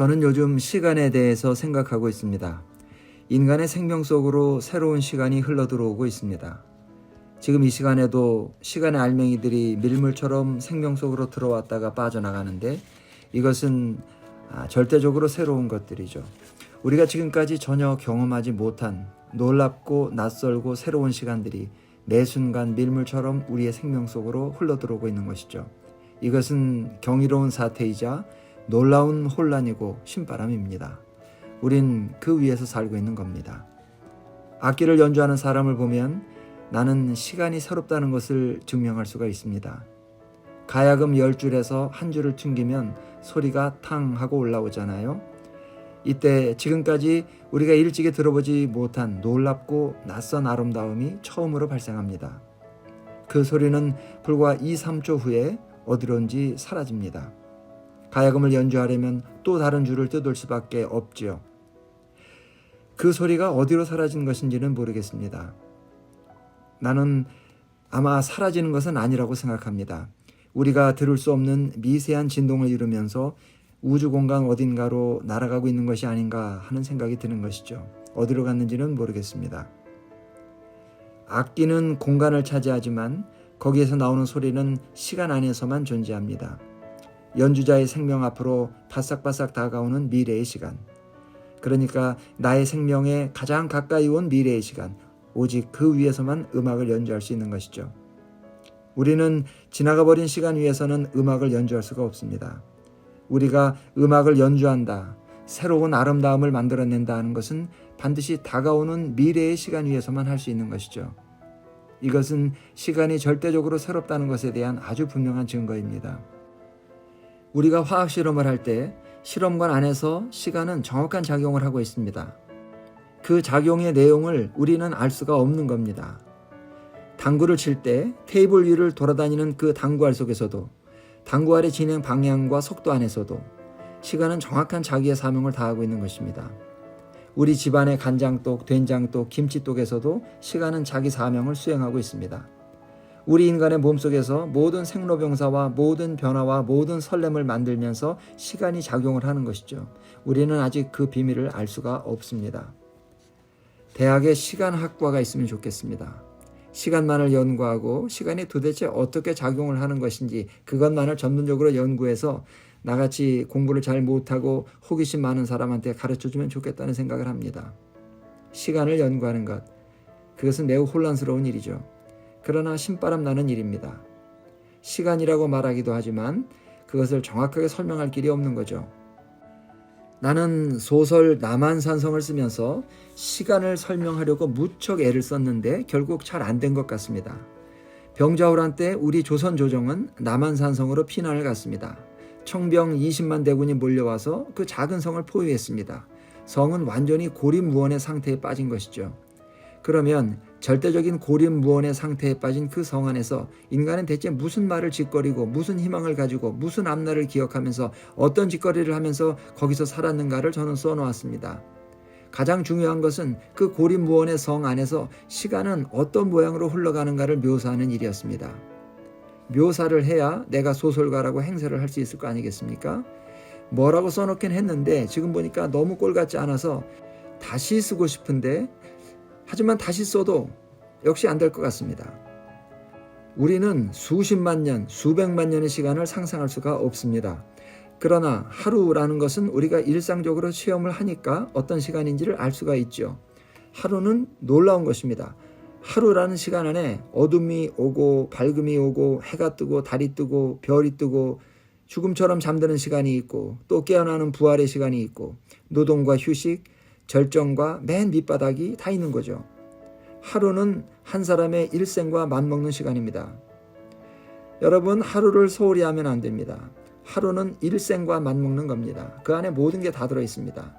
저는 요즘 시간에 대해서 생각하고 있습니다. 인간의 생명 속으로 새로운 시간이 흘러들어오고 있습니다. 지금 이 시간에도 시간의 알맹이들이 밀물처럼 생명 속으로 들어왔다가 빠져나가는데 이것은 절대적으로 새로운 것들이죠. 우리가 지금까지 전혀 경험하지 못한 놀랍고 낯설고 새로운 시간들이 매 순간 밀물처럼 우리의 생명 속으로 흘러들어오고 있는 것이죠. 이것은 경이로운 사태이자 놀라운 혼란이고 신바람입니다. 우린 그 위에서 살고 있는 겁니다. 악기를 연주하는 사람을 보면 나는 시간이 새롭다는 것을 증명할 수가 있습니다. 가야금 10줄에서 한 줄을 튕기면 소리가 탕 하고 올라오잖아요. 이때 지금까지 우리가 일찍이 들어보지 못한 놀랍고 낯선 아름다움이 처음으로 발생합니다. 그 소리는 불과 2, 3초 후에 어디론지 사라집니다. 가야금을 연주하려면 또 다른 줄을 뜯을 수밖에 없지요. 그 소리가 어디로 사라진 것인지는 모르겠습니다. 나는 아마 사라지는 것은 아니라고 생각합니다. 우리가 들을 수 없는 미세한 진동을 이루면서 우주 공간 어딘가로 날아가고 있는 것이 아닌가 하는 생각이 드는 것이죠. 어디로 갔는지는 모르겠습니다. 악기는 공간을 차지하지만 거기에서 나오는 소리는 시간 안에서만 존재합니다. 연주자의 생명 앞으로 바싹바싹 다가오는 미래의 시간. 그러니까 나의 생명에 가장 가까이 온 미래의 시간. 오직 그 위에서만 음악을 연주할 수 있는 것이죠. 우리는 지나가버린 시간 위에서는 음악을 연주할 수가 없습니다. 우리가 음악을 연주한다, 새로운 아름다움을 만들어낸다 하는 것은 반드시 다가오는 미래의 시간 위에서만 할 수 있는 것이죠. 이것은 시간이 절대적으로 새롭다는 것에 대한 아주 분명한 증거입니다. 우리가 화학 실험을 할 때 실험관 안에서 시간은 정확한 작용을 하고 있습니다. 그 작용의 내용을 우리는 알 수가 없는 겁니다. 당구를 칠 때 테이블 위를 돌아다니는 그 당구알 속에서도 당구알의 진행 방향과 속도 안에서도 시간은 정확한 자기의 사명을 다하고 있는 것입니다. 우리 집안의 간장독, 된장독, 김치독에서도 시간은 자기 사명을 수행하고 있습니다. 우리 인간의 몸속에서 모든 생로병사와 모든 변화와 모든 설렘을 만들면서 시간이 작용을 하는 것이죠. 우리는 아직 그 비밀을 알 수가 없습니다. 대학에 시간학과가 있으면 좋겠습니다. 시간만을 연구하고 시간이 도대체 어떻게 작용을 하는 것인지 그것만을 전문적으로 연구해서 나같이 공부를 잘 못하고 호기심 많은 사람한테 가르쳐주면 좋겠다는 생각을 합니다. 시간을 연구하는 것, 그것은 매우 혼란스러운 일이죠. 그러나 신바람 나는 일입니다. 시간이라고 말하기도 하지만 그것을 정확하게 설명할 길이 없는 거죠. 나는 소설 남한산성을 쓰면서 시간을 설명하려고 무척 애를 썼는데 결국 잘 안 된 것 같습니다. 병자호란 때 우리 조선 조정은 남한산성으로 피난을 갔습니다. 청병 20만 대군이 몰려와서 그 작은 성을 포위했습니다. 성은 완전히 고립무원의 상태에 빠진 것이죠. 그러면 절대적인 고립무원의 상태에 빠진 그 성 안에서 인간은 대체 무슨 말을 짓거리고 무슨 희망을 가지고 무슨 앞날을 기억하면서 어떤 짓거리를 하면서 거기서 살았는가를 저는 써놓았습니다. 가장 중요한 것은 그 고립무원의 성 안에서 시간은 어떤 모양으로 흘러가는가를 묘사하는 일이었습니다. 묘사를 해야 내가 소설가라고 행세를 할 수 있을 거 아니겠습니까? 뭐라고 써놓긴 했는데 지금 보니까 너무 꼴 같지 않아서 다시 쓰고 싶은데 하지만 다시 써도 역시 안 될 것 같습니다. 우리는 수십만 년, 수백만 년의 시간을 상상할 수가 없습니다. 그러나 하루라는 것은 우리가 일상적으로 체험을 하니까 어떤 시간인지를 알 수가 있죠. 하루는 놀라운 것입니다. 하루라는 시간 안에 어둠이 오고 밝음이 오고 해가 뜨고 달이 뜨고 별이 뜨고 죽음처럼 잠드는 시간이 있고 또 깨어나는 부활의 시간이 있고 노동과 휴식, 절정과 맨 밑바닥이 다 있는 거죠. 하루는 한 사람의 일생과 맞먹는 시간입니다. 여러분, 하루를 소홀히 하면 안 됩니다. 하루는 일생과 맞먹는 겁니다. 그 안에 모든 게 다 들어있습니다.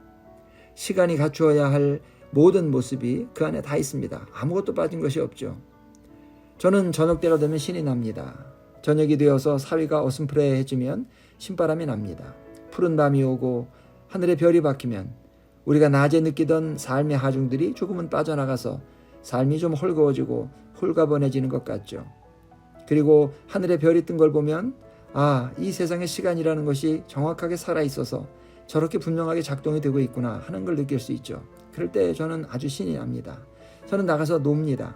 시간이 갖추어야 할 모든 모습이 그 안에 다 있습니다. 아무것도 빠진 것이 없죠. 저는 저녁 때가 되면 신이 납니다. 저녁이 되어서 사위가 어슴푸레해지면 신바람이 납니다. 푸른 밤이 오고 하늘에 별이 박히면 우리가 낮에 느끼던 삶의 하중들이 조금은 빠져나가서 삶이 좀 헐거워지고 홀가분해지는 것 같죠. 그리고 하늘에 별이 뜬 걸 보면 이 세상의 시간이라는 것이 정확하게 살아있어서 저렇게 분명하게 작동이 되고 있구나 하는 걸 느낄 수 있죠. 그럴 때 저는 아주 신이 납니다. 저는 나가서 놉니다.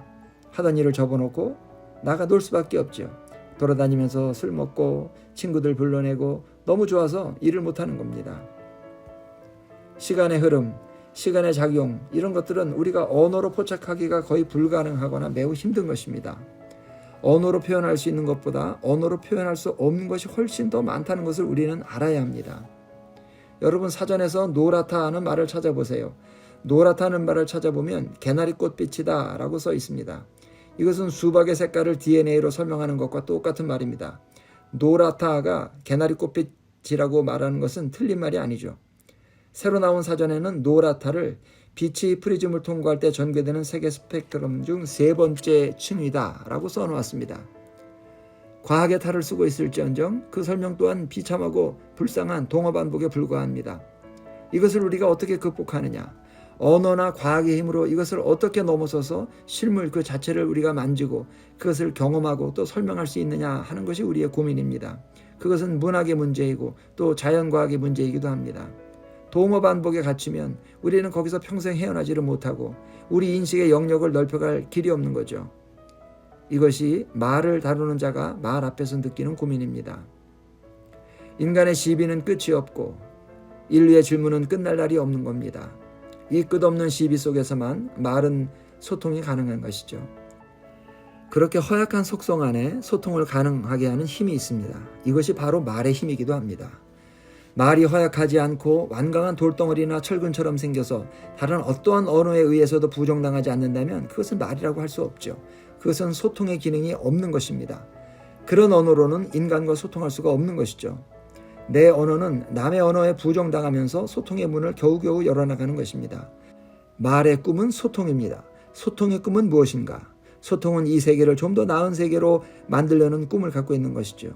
하던 일을 접어놓고 나가 놀 수밖에 없죠. 돌아다니면서 술 먹고 친구들 불러내고 너무 좋아서 일을 못하는 겁니다. 시간의 흐름, 시간의 작용, 이런 것들은 우리가 언어로 포착하기가 거의 불가능하거나 매우 힘든 것입니다. 언어로 표현할 수 있는 것보다 언어로 표현할 수 없는 것이 훨씬 더 많다는 것을 우리는 알아야 합니다. 여러분, 사전에서 노랗다 하는 말을 찾아보세요. 노랗다 하는 말을 찾아보면 개나리꽃빛이다 라고 써 있습니다. 이것은 수박의 색깔을 DNA로 설명하는 것과 똑같은 말입니다. 노랗다가 개나리꽃빛이라고 말하는 것은 틀린 말이 아니죠. 새로 나온 사전에는 노랗다를 빛이 프리즘을 통과할 때 전개되는 색의 스펙트럼 중 3번째 층이다 라고 써놓았습니다. 과학의 탈을 쓰고 있을지언정 그 설명 또한 비참하고 불쌍한 동어 반복에 불과합니다. 이것을 우리가 어떻게 극복하느냐, 언어나 과학의 힘으로 이것을 어떻게 넘어서서 실물 그 자체를 우리가 만지고 그것을 경험하고 또 설명할 수 있느냐 하는 것이 우리의 고민입니다. 그것은 문학의 문제이고 또 자연과학의 문제이기도 합니다. 동어 반복에 갇히면 우리는 거기서 평생 헤어나지를 못하고 우리 인식의 영역을 넓혀갈 길이 없는 거죠. 이것이 말을 다루는 자가 말 앞에서 느끼는 고민입니다. 인간의 시비는 끝이 없고 인류의 질문은 끝날 날이 없는 겁니다. 이 끝없는 시비 속에서만 말은 소통이 가능한 것이죠. 그렇게 허약한 속성 안에 소통을 가능하게 하는 힘이 있습니다. 이것이 바로 말의 힘이기도 합니다. 말이 허약하지 않고 완강한 돌덩어리나 철근처럼 생겨서 다른 어떠한 언어에 의해서도 부정당하지 않는다면 그것은 말이라고 할 수 없죠. 그것은 소통의 기능이 없는 것입니다. 그런 언어로는 인간과 소통할 수가 없는 것이죠. 내 언어는 남의 언어에 부정당하면서 소통의 문을 겨우겨우 열어나가는 것입니다. 말의 꿈은 소통입니다. 소통의 꿈은 무엇인가? 소통은 이 세계를 좀 더 나은 세계로 만들려는 꿈을 갖고 있는 것이죠.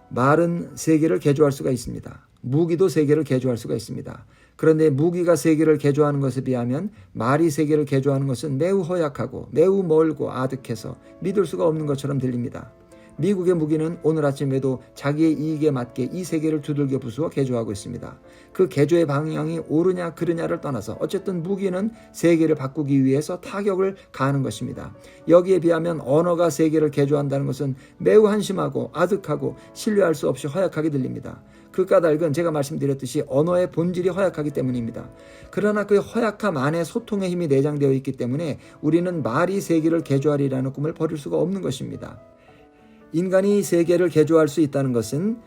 말은 세계를 개조할 수가 있습니다. 무기도 세계를 개조할 수가 있습니다. 그런데 무기가 세계를 개조하는 것에 비하면 말이 세계를 개조하는 것은 매우 허약하고 매우 멀고 아득해서 믿을 수가 없는 것처럼 들립니다. 미국의 무기는 오늘 아침에도 자기의 이익에 맞게 이 세계를 두들겨 부수어 개조하고 있습니다. 그 개조의 방향이 옳으냐 그르냐를 떠나서 어쨌든 무기는 세계를 바꾸기 위해서 타격을 가하는 것입니다. 여기에 비하면 언어가 세계를 개조한다는 것은 매우 한심하고 아득하고 신뢰할 수 없이 허약하게 들립니다. 그 까닭은 제가 말씀드렸듯이 언어의 본질이 허약하기 때문입니다. 그러나 그 허약함 안에 소통의 힘이 내장되어 있기 때문에 우리는 말이 세계를 개조하리라는 꿈을 버릴 수가 없는 것입니다. 인간이 세계를 개조할 수 있다는 것은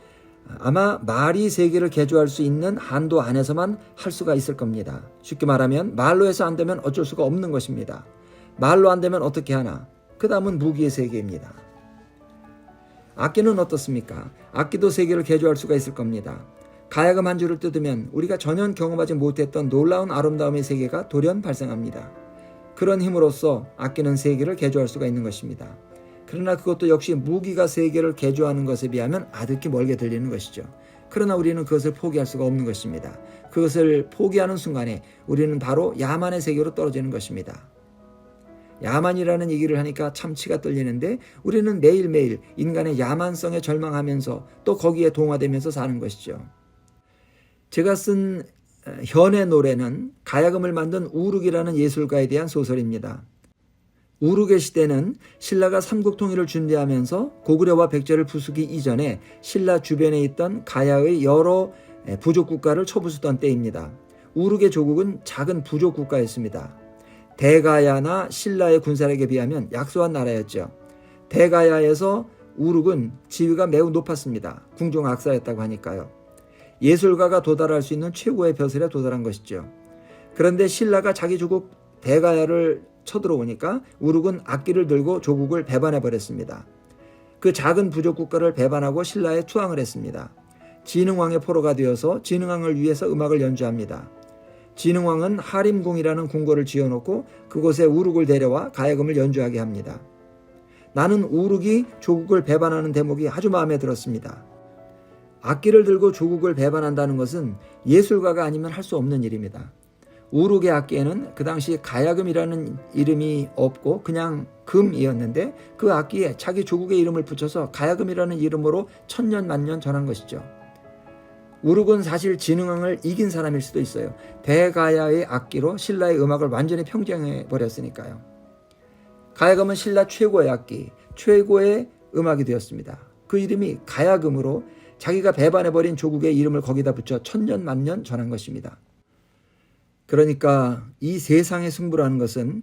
아마 말이 세계를 개조할 수 있는 한도 안에서만 할 수가 있을 겁니다. 쉽게 말하면 말로 해서 안 되면 어쩔 수가 없는 것입니다. 말로 안 되면 어떻게 하나? 그 다음은 무기의 세계입니다. 악기는 어떻습니까? 악기도 세계를 개조할 수가 있을 겁니다. 가야금 한 줄을 뜯으면 우리가 전혀 경험하지 못했던 놀라운 아름다움의 세계가 돌연 발생합니다. 그런 힘으로써 악기는 세계를 개조할 수가 있는 것입니다. 그러나 그것도 역시 무기가 세계를 개조하는 것에 비하면 아득히 멀게 들리는 것이죠. 그러나 우리는 그것을 포기할 수가 없는 것입니다. 그것을 포기하는 순간에 우리는 바로 야만의 세계로 떨어지는 것입니다. 야만이라는 얘기를 하니까 참 치가 떨리는데 우리는 매일매일 인간의 야만성에 절망하면서 또 거기에 동화되면서 사는 것이죠. 제가 쓴 현의 노래는 가야금을 만든 우룩이라는 예술가에 대한 소설입니다. 우룩의 시대는 신라가 삼국통일을 준비하면서 고구려와 백제를 부수기 이전에 신라 주변에 있던 가야의 여러 부족 국가를 쳐부수던 때입니다. 우룩의 조국은 작은 부족 국가였습니다. 대가야나 신라의 군사력에 비하면 약소한 나라였죠. 대가야에서 우룩은 지위가 매우 높았습니다. 궁중악사였다고 하니까요. 예술가가 도달할 수 있는 최고의 벼슬에 도달한 것이죠. 그런데 신라가 자기 조국 대가야를 쳐들어오니까 우룩은 악기를 들고 조국을 배반해버렸습니다. 그 작은 부족 국가를 배반하고 신라에 투항을 했습니다. 진흥왕의 포로가 되어서 진흥왕을 위해서 음악을 연주합니다. 진흥왕은 하림궁이라는 궁궐을 지어놓고 그곳에 우룩을 데려와 가야금을 연주하게 합니다. 나는 우룩이 조국을 배반하는 대목이 아주 마음에 들었습니다. 악기를 들고 조국을 배반한다는 것은 예술가가 아니면 할 수 없는 일입니다. 우룩의 악기에는 그 당시 가야금이라는 이름이 없고 그냥 금이었는데 그 악기에 자기 조국의 이름을 붙여서 가야금이라는 이름으로 천년 만년 전한 것이죠. 우룩은 사실 진흥왕을 이긴 사람일 수도 있어요. 대가야의 악기로 신라의 음악을 완전히 평정해 버렸으니까요. 가야금은 신라 최고의 악기, 최고의 음악이 되었습니다. 그 이름이 가야금으로 자기가 배반해버린 조국의 이름을 거기다 붙여 천년 만년 전한 것입니다. 그러니까 이 세상의 승부라는 것은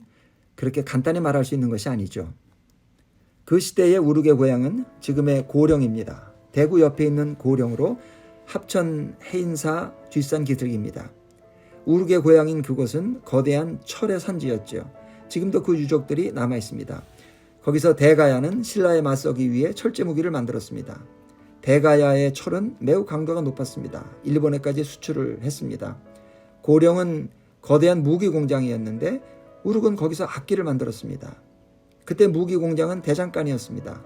그렇게 간단히 말할 수 있는 것이 아니죠. 그 시대의 우룩의 고향은 지금의 고령입니다. 대구 옆에 있는 고령으로 합천 해인사 뒷산 기슭입니다. 우룩의 고향인 그곳은 거대한 철의 산지였죠. 지금도 그 유적들이 남아 있습니다. 거기서 대가야는 신라에 맞서기 위해 철제 무기를 만들었습니다. 대가야의 철은 매우 강도가 높았습니다. 일본에까지 수출을 했습니다. 고령은 거대한 무기 공장이었는데 우룩은 거기서 악기를 만들었습니다. 그때 무기 공장은 대장간이었습니다.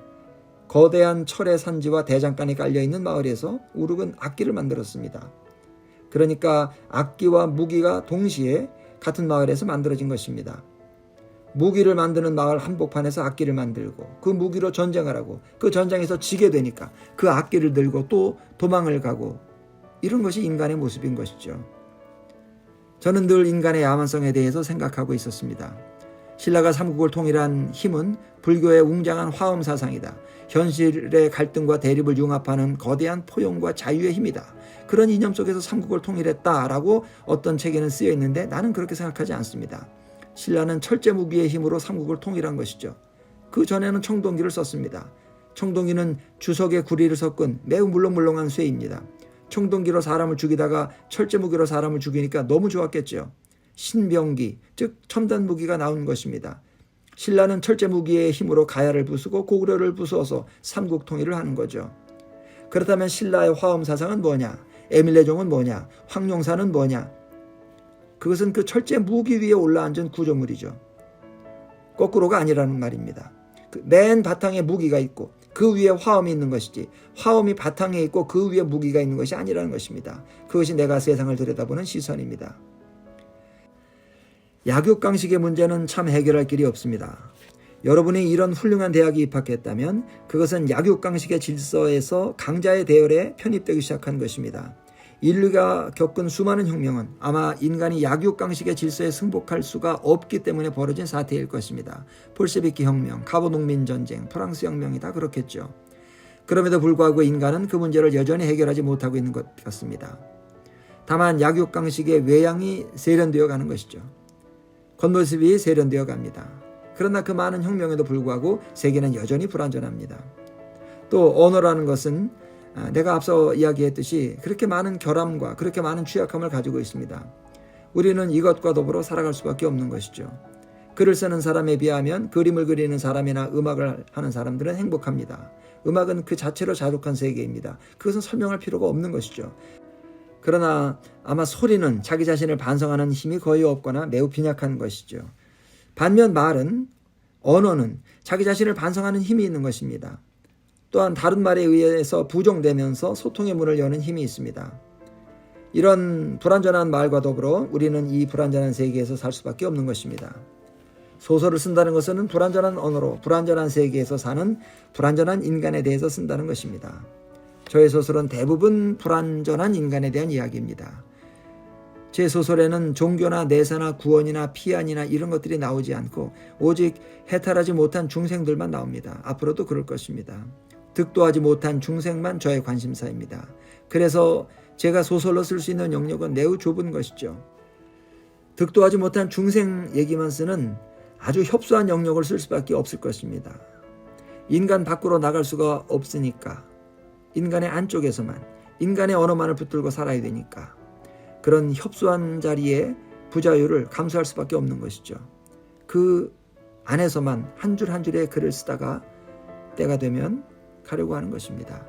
거대한 철의 산지와 대장간이 깔려있는 마을에서 우룩은 악기를 만들었습니다. 그러니까 악기와 무기가 동시에 같은 마을에서 만들어진 것입니다. 무기를 만드는 마을 한복판에서 악기를 만들고 그 무기로 전쟁을 하고 그 전장에서 지게 되니까 그 악기를 들고 또 도망을 가고 이런 것이 인간의 모습인 것이죠. 저는 늘 인간의 야만성에 대해서 생각하고 있었습니다. 신라가 삼국을 통일한 힘은 불교의 웅장한 화엄 사상이다. 현실의 갈등과 대립을 융합하는 거대한 포용과 자유의 힘이다. 그런 이념 속에서 삼국을 통일했다라고 어떤 책에는 쓰여 있는데 나는 그렇게 생각하지 않습니다. 신라는 철제 무기의 힘으로 삼국을 통일한 것이죠. 그 전에는 청동기를 썼습니다. 청동기는 주석에 구리를 섞은 매우 물렁물렁한 쇠입니다. 청동기로 사람을 죽이다가 철제 무기로 사람을 죽이니까 너무 좋았겠죠. 신병기, 즉 첨단 무기가 나온 것입니다. 신라는 철제 무기의 힘으로 가야를 부수고 고구려를 부수어서 삼국 통일을 하는 거죠. 그렇다면 신라의 화엄 사상은 뭐냐? 에밀레종은 뭐냐? 황룡사는 뭐냐? 그것은 그 철제 무기 위에 올라앉은 구조물이죠. 거꾸로가 아니라는 말입니다. 맨 바탕에 무기가 있고 그 위에 화엄이 있는 것이지 화엄이 바탕에 있고 그 위에 무기가 있는 것이 아니라는 것입니다. 그것이 내가 세상을 들여다보는 시선입니다. 약육강식의 문제는 참 해결할 길이 없습니다. 여러분이 이런 훌륭한 대학에 입학했다면 그것은 약육강식의 질서에서 강자의 대열에 편입되기 시작한 것입니다. 인류가 겪은 수많은 혁명은 아마 인간이 약육강식의 질서에 승복할 수가 없기 때문에 벌어진 사태일 것입니다. 볼셰비키 혁명, 가보농민전쟁, 프랑스 혁명이 다 그렇겠죠. 그럼에도 불구하고 인간은 그 문제를 여전히 해결하지 못하고 있는 것 같습니다. 다만 약육강식의 외양이 세련되어 가는 것이죠. 겉모습이 세련되어 갑니다. 그러나 그 많은 혁명에도 불구하고 세계는 여전히 불완전합니다. 또 언어라는 것은 내가 앞서 이야기했듯이 그렇게 많은 결함과 그렇게 많은 취약함을 가지고 있습니다. 우리는 이것과 더불어 살아갈 수밖에 없는 것이죠. 글을 쓰는 사람에 비하면 그림을 그리는 사람이나 음악을 하는 사람들은 행복합니다. 음악은 그 자체로 자족한 세계입니다. 그것은 설명할 필요가 없는 것이죠. 그러나 아마 소리는 자기 자신을 반성하는 힘이 거의 없거나 매우 빈약한 것이죠. 반면 말은, 언어는 자기 자신을 반성하는 힘이 있는 것입니다. 또한 다른 말에 의해서 부정되면서 소통의 문을 여는 힘이 있습니다. 이런 불완전한 말과 더불어 우리는 이 불완전한 세계에서 살 수밖에 없는 것입니다. 소설을 쓴다는 것은 불완전한 언어로 불완전한 세계에서 사는 불완전한 인간에 대해서 쓴다는 것입니다. 저의 소설은 대부분 불완전한 인간에 대한 이야기입니다. 제 소설에는 종교나 내사나 구원이나 피안이나 이런 것들이 나오지 않고 오직 해탈하지 못한 중생들만 나옵니다. 앞으로도 그럴 것입니다. 득도하지 못한 중생만 저의 관심사입니다. 그래서 제가 소설로 쓸 수 있는 영역은 매우 좁은 것이죠. 득도하지 못한 중생 얘기만 쓰는 아주 협소한 영역을 쓸 수밖에 없을 것입니다. 인간 밖으로 나갈 수가 없으니까 인간의 안쪽에서만 인간의 언어만을 붙들고 살아야 되니까 그런 협소한 자리에 부자유를 감수할 수밖에 없는 것이죠. 그 안에서만 한 줄 한 줄의 글을 쓰다가 때가 되면 가려고 하는 것입니다.